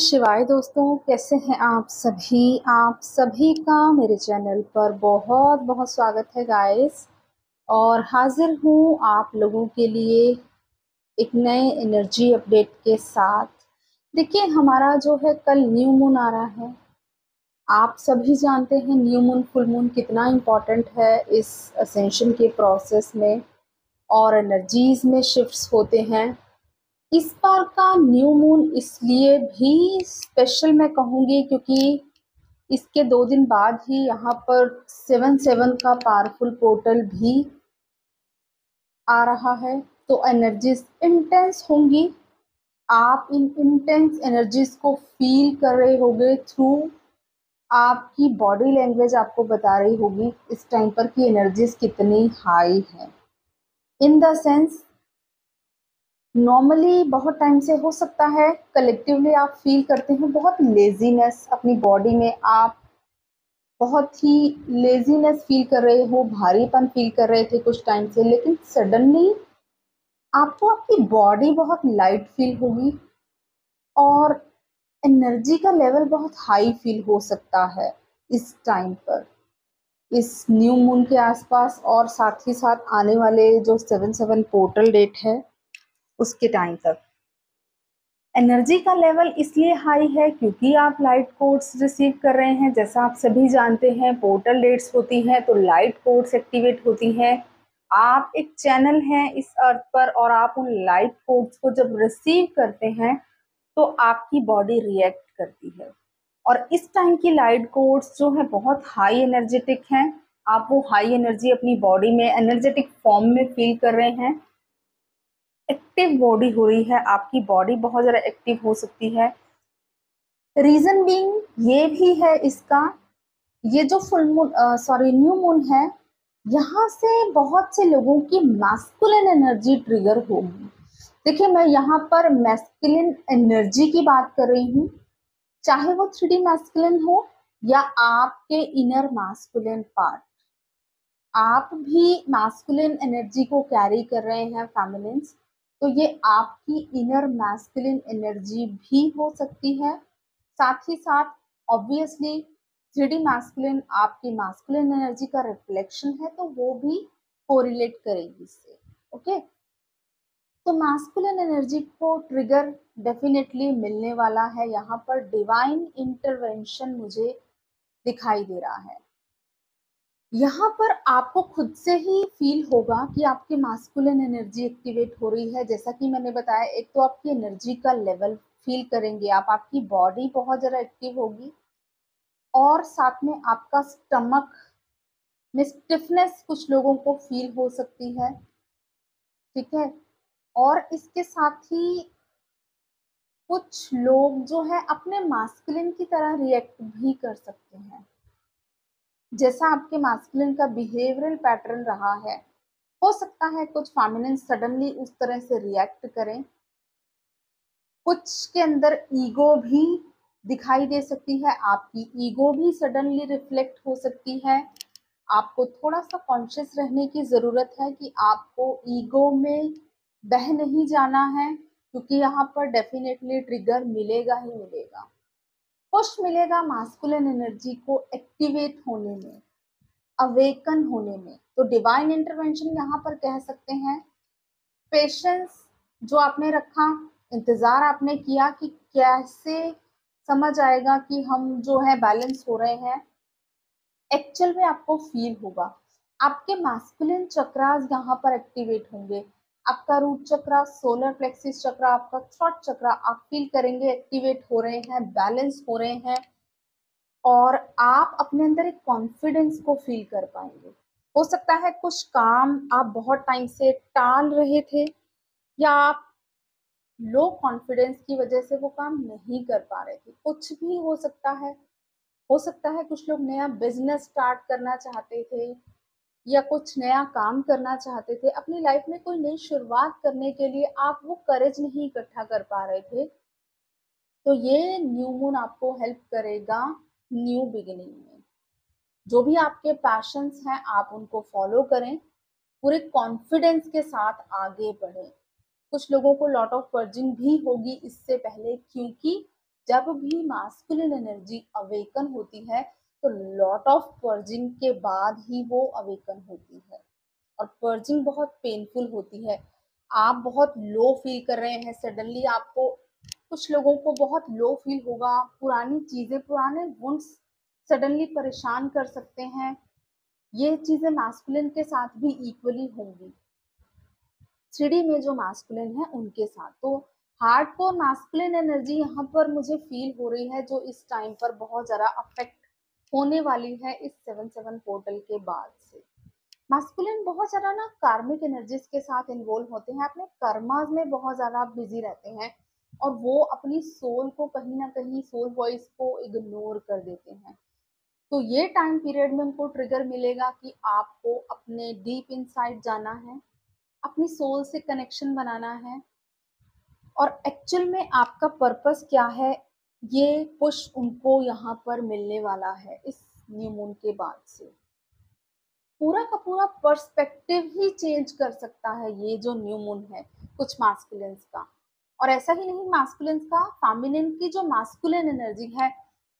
शिवाय दोस्तों, कैसे हैं आप सभी का मेरे चैनल पर बहुत बहुत स्वागत है गाइस। और हाजिर हूँ आप लोगों के लिए एक नए एनर्जी अपडेट के साथ। देखिए, हमारा जो है कल न्यू मून आ रहा है। आप सभी जानते हैं न्यू मून फुल मून कितना इम्पोर्टेंट है इस असेंशन के प्रोसेस में और एनर्जीज में शिफ्ट्स होते हैं। इस बार का न्यू मून इसलिए भी स्पेशल मैं कहूँगी क्योंकि इसके 2 दिन बाद ही यहाँ पर 7/7 का पावरफुल पोर्टल भी आ रहा है। तो एनर्जीज इंटेंस होंगी। आप इन इंटेंस एनर्जीज को फील कर रहे होंगे थ्रू आपकी बॉडी लैंग्वेज आपको बता रही होगी इस टाइम पर कि एनर्जीज कितनी हाई है। इन द सेंस नॉर्मली बहुत टाइम से हो सकता है कलेक्टिवली आप फील करते हैं बहुत लेजीनेस अपनी बॉडी में। आप बहुत ही लेजीनेस फील कर रहे हो, भारीपन फील कर रहे थे कुछ टाइम से, लेकिन सडनली आपको आपकी बॉडी बहुत लाइट फील होगी और एनर्जी का लेवल बहुत हाई फील हो सकता है इस टाइम पर, इस न्यू मून के आसपास और साथ ही साथ आने वाले जो 7/7 पोर्टल डेट है उसके टाइम तक। एनर्जी का लेवल इसलिए हाई है क्योंकि आप लाइट कोड्स रिसीव कर रहे हैं। जैसा आप सभी जानते हैं पोर्टल डेट्स होती हैं तो लाइट कोड्स एक्टिवेट होती हैं। आप एक चैनल हैं इस अर्थ पर और आप उन लाइट कोड्स को जब रिसीव करते हैं तो आपकी बॉडी रिएक्ट करती है। और इस टाइम की लाइट कोड्स जो है बहुत हाई एनर्जेटिक हैं। आप वो हाई एनर्जी अपनी बॉडी में एनर्जेटिक फॉर्म में फील कर रहे हैं। एक्टिव बॉडी हो रही है, आपकी बॉडी बहुत ज़्यादा एक्टिव हो सकती है। रीजन बीइंग ये भी है इसका, ये जो न्यू मून है, यहाँ से बहुत से लोगों की मैस्कुलिन एनर्जी ट्रिगर होगी। देखिए, मैं यहाँ पर मैस्कुलिन एनर्जी की बात कर रही हूँ, चाहे वो 3D मैस्कुलिन हो या आपके इनर मैस्कुलिन पार्ट। आप भी मैस्कुलिन एनर्जी को कैरी कर रहे हैं फेमिनिन्स, तो ये आपकी इनर मैस्कुलिन एनर्जी भी हो सकती है। साथ ही साथ ऑब्वियसली 3D मैस्कुलिन आपकी मैस्कुलिन एनर्जी का रिफ्लेक्शन है, तो वो भी कोरिलेट करेगी इससे। ओके, तो मैस्कुलिन एनर्जी को ट्रिगर डेफिनेटली मिलने वाला है। यहाँ पर डिवाइन इंटरवेंशन मुझे दिखाई दे रहा है। यहाँ पर आपको खुद से ही फील होगा कि आपकी मास्कुलिन एनर्जी एक्टिवेट हो रही है। जैसा कि मैंने बताया, एक तो आपकी एनर्जी का लेवल फील करेंगे आप, आपकी बॉडी बहुत ज़्यादा एक्टिव होगी और साथ में आपका स्टमक में स्टिफनेस कुछ लोगों को फील हो सकती है। ठीक है, और इसके साथ ही कुछ लोग जो है अपने मास्कुलिन की तरह रिएक्ट भी कर सकते हैं। जैसा आपके मास्कुलिन का बिहेवियरल पैटर्न रहा है, हो सकता है कुछ फेमिनिन सडनली उस तरह से रिएक्ट करें। कुछ के अंदर ईगो भी दिखाई दे सकती है, आपकी ईगो भी सडनली रिफ्लेक्ट हो सकती है। आपको थोड़ा सा कॉन्शियस रहने की ज़रूरत है कि आपको ईगो में बह नहीं जाना है, क्योंकि यहाँ पर डेफिनेटली ट्रिगर मिलेगा ही मिलेगा। पुश मिलेगा मास्कुलिन एनर्जी को एक्टिवेट होने में, अवेकन होने में। तो डिवाइन इंटरवेंशन यहाँ पर कह सकते हैं। पेशेंस जो आपने रखा, इंतजार आपने किया कि कैसे समझ आएगा कि हम जो है बैलेंस हो रहे हैं, एक्चुअल में आपको फील होगा। आपके मैस्कुलिन चक्रास यहाँ पर एक्टिवेट होंगे। आपका रूट चक्रा, सोलर प्लेक्सिस चक्रा, आपका थ्रोट चक्रा आप फील करेंगे एक्टिवेट हो रहे हैं, बैलेंस हो रहे हैं और आप अपने अंदर एक कॉन्फिडेंस को फील कर पाएंगे। हो सकता है कुछ काम आप बहुत टाइम से टाल रहे थे या आप लो कॉन्फिडेंस की वजह से वो काम नहीं कर पा रहे थे, कुछ भी हो सकता है। हो सकता है कुछ लोग नया बिजनेस स्टार्ट करना चाहते थे या कुछ नया काम करना चाहते थे, अपनी लाइफ में कोई नई शुरुआत करने के लिए आप वो करेज नहीं इकट्ठा कर पा रहे थे। तो ये न्यू मून आपको हेल्प करेगा न्यू बिगिनिंग में। जो भी आपके पैशंस हैं आप उनको फॉलो करें, पूरे कॉन्फिडेंस के साथ आगे बढ़ें। कुछ लोगों को लॉट ऑफ पर्जिंग भी होगी इससे पहले, क्योंकि जब भी मास्कुलिन एनर्जी अवेकन होती है तो लॉट ऑफ पर्जिंग के बाद ही वो अवेकन होती है, और पर्जिंग बहुत पेनफुल होती है। आप बहुत लो फील कर रहे हैं, सडनली आपको, कुछ लोगों को बहुत लो फील होगा, पुरानी चीजें, पुराने वुंड्स सडनली परेशान कर सकते हैं। ये चीजें मास्कुलिन के साथ भी इक्वली होंगी, 3D में जो मास्कुलिन है उनके साथ। तो हार्डकोर मास्कुलिन एनर्जी यहाँ पर मुझे फील हो रही है, जो इस टाइम पर बहुत ज़्यादा अफेक्ट होने वाली है इस 7-7 पोर्टल के बाद से। मास्कुलिन बहुत ज़्यादा ना कार्मिक एनर्जीज के साथ इन्वॉल्व होते हैं, अपने कर्माज में बहुत ज़्यादा बिजी रहते हैं, और वो अपनी सोल को कहीं ना कहीं, सोल वॉइस को इग्नोर कर देते हैं। तो ये टाइम पीरियड में उनको ट्रिगर मिलेगा कि आपको अपने डीप इनसाइड जाना है, अपनी सोल से कनेक्शन बनाना है, और एक्चुअल में आपका पर्पस क्या है, ये पुश उनको यहाँ पर मिलने वाला है इस न्यू मून के बाद से। पूरा का पूरा पर्सपेक्टिव ही चेंज कर सकता है ये जो न्यू मून है कुछ मास्कुलिन्स का। और ऐसा ही नहीं मास्कुलिन्स का, फेमिनिन की जो मास्कुलिन एनर्जी है,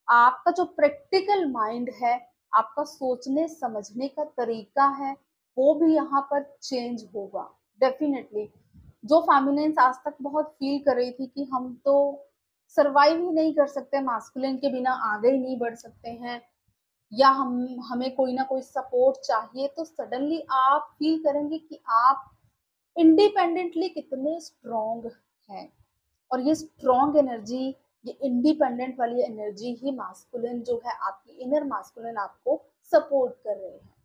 आपका जो प्रैक्टिकल माइंड है, आपका सोचने समझने का तरीका है, वो भी यहाँ पर चेंज होगा डेफिनेटली। जो फेमिनिन्स आज तक बहुत फील कर रही थी कि हम तो सरवाइव ही नहीं कर सकते, मास्कुलिन के बिना आगे ही नहीं बढ़ सकते हैं, या हमें कोई ना कोई सपोर्ट चाहिए, तो सडनली आप फील करेंगे कि आप इंडिपेंडेंटली कितने स्ट्रॉन्ग हैं। और ये स्ट्रॉन्ग एनर्जी, ये इंडिपेंडेंट वाली एनर्जी ही मास्कुलिन जो है, आपकी इनर मास्कुलिन आपको सपोर्ट कर रहे हैं।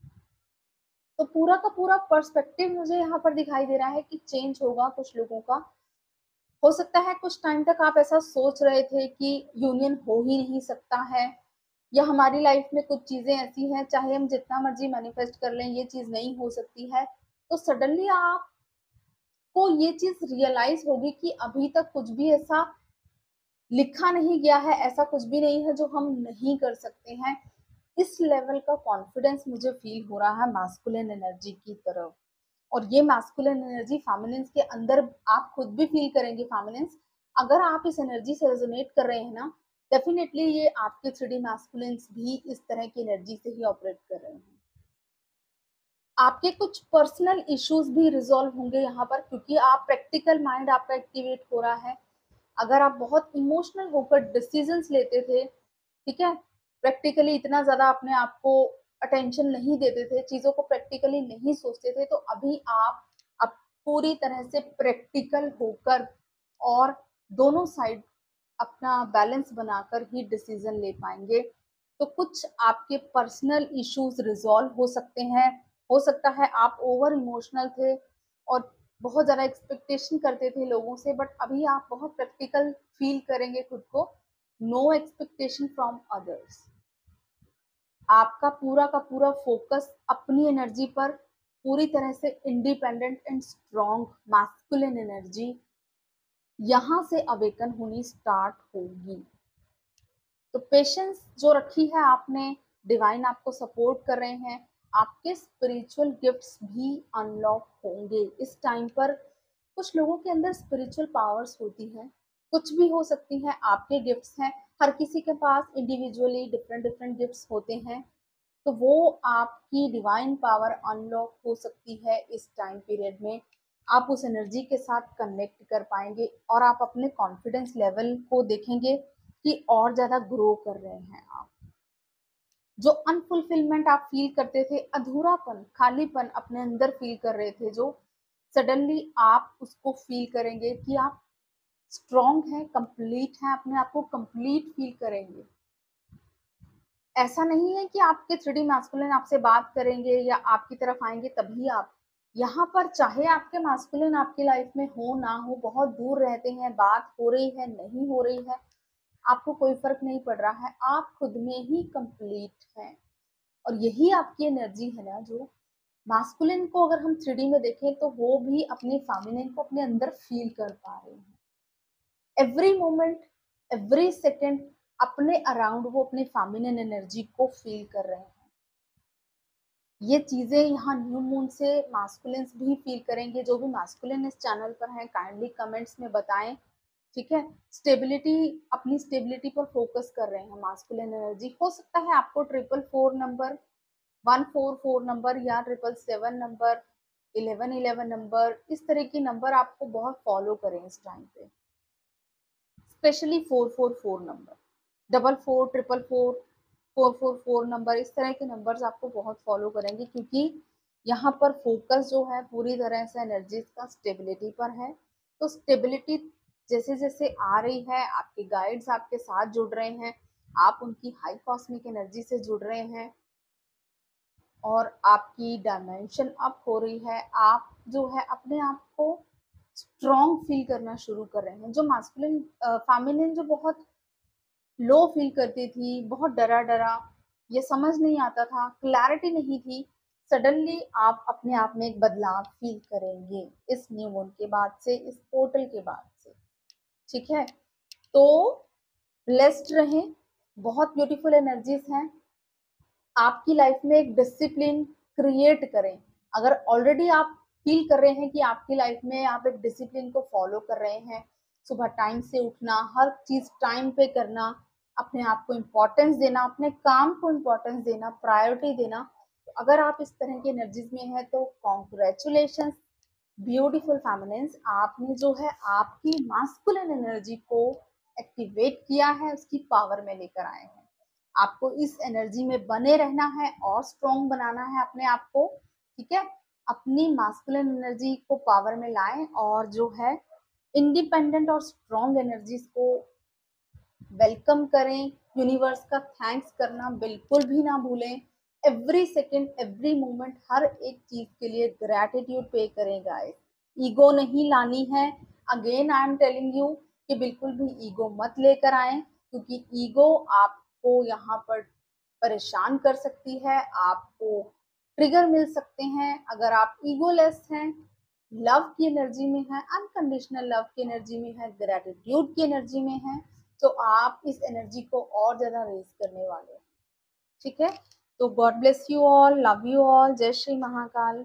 तो पूरा का पूरा पर्सपेक्टिव मुझे यहाँ पर दिखाई दे रहा है कि चेंज होगा कुछ लोगों का। हो सकता है कुछ टाइम तक आप ऐसा सोच रहे थे कि यूनियन हो ही नहीं सकता है, या हमारी लाइफ में कुछ चीजें ऐसी हैं, चाहे हम जितना मर्जी मैनिफेस्ट कर लें, ये चीज नहीं हो सकती है। तो सडनली आपको ये चीज रियलाइज होगी कि अभी तक कुछ भी ऐसा लिखा नहीं गया है, ऐसा कुछ भी नहीं है जो हम नहीं कर सकते हैं। इस लेवल का कॉन्फिडेंस मुझे फील हो रहा है मास्कुलिन एनर्जी की तरफ। और ये मास्कुलिन एनर्जी फेमिनिन्स के अंदर आप खुद भी फील करेंगे। फेमिनिन्स, अगर आप इस एनर्जी से रेजोनेट कर रहे हैं ना, डेफिनेटली ये आपके 3D मास्कुलिन्स भी इस तरह की एनर्जी से ही ऑपरेट कर रहे हैं। आपके कुछ पर्सनल इश्यूज भी रिजॉल्व होंगे यहाँ पर, क्योंकि आप प्रैक्टिकल माइंड आपका एक्टिवेट हो रहा है। अगर आप बहुत इमोशनल होकर डिसीजंस लेते थे, ठीक है, प्रैक्टिकली इतना ज़्यादा अपने आप को अटेंशन नहीं देते थे, चीज़ों को प्रैक्टिकली नहीं सोचते थे, तो अभी आप अब पूरी तरह से प्रैक्टिकल होकर और दोनों साइड अपना बैलेंस बनाकर ही डिसीजन ले पाएंगे। तो कुछ आपके पर्सनल इश्यूज रिजॉल्व हो सकते हैं। हो सकता है आप ओवर इमोशनल थे और बहुत ज़्यादा एक्सपेक्टेशन करते थे लोगों से, बट अभी आप बहुत प्रैक्टिकल फील करेंगे खुद को। No expectation from others. आपका पूरा का पूरा फोकस अपनी एनर्जी पर, पूरी तरह से independent and strong masculine energy यहाँ से अवेकन होनी स्टार्ट होगी। तो पेशेंस जो रखी है आपने, डिवाइन आपको सपोर्ट कर रहे हैं, आपके स्पिरिचुअल गिफ्ट्स भी अनलॉक होंगे इस टाइम पर। कुछ लोगों के अंदर स्पिरिचुअल पावर्स होती है, कुछ भी हो सकती है, आपके गिफ्ट्स हैं। हर किसी के पास इंडिविजुअली डिफरेंट डिफरेंट गिफ्ट्स होते हैं, तो वो आपकी डिवाइन पावर अनलॉक हो सकती है इस टाइम पीरियड में। आप उस एनर्जी के साथ कनेक्ट कर पाएंगे, और आप अपने कॉन्फिडेंस लेवल को देखेंगे कि और ज़्यादा ग्रो कर रहे हैं आप। जो अनफुलफिलमेंट आप फील करते थे, अधूरापन, खालीपन अपने अंदर फील कर रहे थे, जो सडनली आप उसको फील करेंगे कि आप स्ट्रॉन्ग हैं, कंप्लीट हैं, अपने आप को कंप्लीट फील करेंगे। ऐसा नहीं है कि आपके 3D मास्कुलिन आपसे बात करेंगे या आपकी तरफ आएंगे तभी आप यहाँ पर, चाहे आपके मास्कुलिन आपकी लाइफ में हो ना हो, बहुत दूर रहते हैं, बात हो रही है नहीं हो रही है, आपको कोई फर्क नहीं पड़ रहा है, आप खुद में ही कंप्लीट हैं। और यही आपकी एनर्जी है ना, जो मास्कुलिन को अगर हम 3D में देखें तो वो भी अपने फेमिनिन को अपने अंदर फील कर पा रहे हैं। एवरी मोमेंट, एवरी सेकेंड अपने अराउंड वो अपने फेमिनिन एनर्जी को फील कर रहे हैं। ये चीजें यहाँ न्यू मून से मास्कुलिन्स भी फील करेंगे। जो भी मास्कुलिन इस चैनल पर हैं, काइंडली कमेंट्स में बताएं ठीक है। स्टेबिलिटी, अपनी स्टेबिलिटी पर फोकस कर रहे हैं मास्कुलिन एनर्जी। हो सकता है आपको 444 नंबर, 144 नंबर या 777 नंबर, 1111 नंबर, इस तरह के नंबर आपको बहुत फॉलो करें इस टाइम पे, स्पेशली 444 नंबर, 44, 444, 444 नंबर, इस तरह के नंबर्स आपको बहुत फॉलो करेंगे, क्योंकि यहाँ पर फोकस जो है पूरी तरह से एनर्जीज का स्टेबिलिटी पर है। तो स्टेबिलिटी जैसे जैसे आ रही है, आपके गाइड्स आपके साथ जुड़ रहे हैं, आप उनकी हाई कॉस्मिक एनर्जी से जुड़ रहे हैं और आपकी डायमेंशन अप हो रही है। आप जो है अपने आप को स्ट्रॉन्ग फील करना शुरू कर रहे हैं। जो मास्कुलिन फेमिनिन जो बहुत लो फील करती थी, बहुत डरा डरा, ये समझ नहीं आता था, क्लैरिटी नहीं थी, सडनली आप अपने आप में एक बदलाव फील करेंगे इस न्यू मून के बाद से, इस पोर्टल के बाद से। ठीक है, तो ब्लेस्ड रहें, बहुत ब्यूटीफुल एनर्जीज हैं। आपकी लाइफ में एक डिसिप्लिन क्रिएट करें। अगर ऑलरेडी आप फील कर रहे हैं कि आपकी लाइफ में आप एक डिसिप्लिन को फॉलो कर रहे हैं, सुबह टाइम से उठना, हर चीज टाइम पे करना, अपने आप को इम्पोर्टेंस देना, अपने काम को इम्पोर्टेंस देना, प्रायोरिटी देना, तो अगर आप इस तरह की एनर्जीज में हैं तो कॉन्ग्रेचुलेशन ब्यूटीफुल फेमिनिन्स, आपने जो है आपकी मास्कुलिन एनर्जी को एक्टिवेट किया है, उसकी पावर में लेकर आए हैं। आपको इस एनर्जी में बने रहना है और स्ट्रॉन्ग बनाना है अपने आप को। ठीक है, अपनी मास्कुलिन एनर्जी को पावर में लाएं और जो है इंडिपेंडेंट और स्ट्रॉन्ग एनर्जीज को वेलकम करें। यूनिवर्स का थैंक्स करना बिल्कुल भी ना भूलें। एवरी सेकेंड, एवरी मोमेंट, हर एक चीज के लिए ग्रैटिट्यूड पे करें गाइस। ईगो नहीं लानी है। Again I am telling you कि बिल्कुल भी ईगो मत लेकर आए, क्योंकि ईगो आपको यहाँ पर परेशान कर सकती है, आपको ट्रिगर मिल सकते हैं। अगर आप ईगोलेस हैं, लव की एनर्जी में है, अनकंडीशनल लव की एनर्जी में है, ग्रेटिट्यूड की एनर्जी में है, तो आप इस एनर्जी को और ज्यादा रेज करने वाले हैं। ठीक है, तो God bless you all, love you all, जय श्री महाकाल।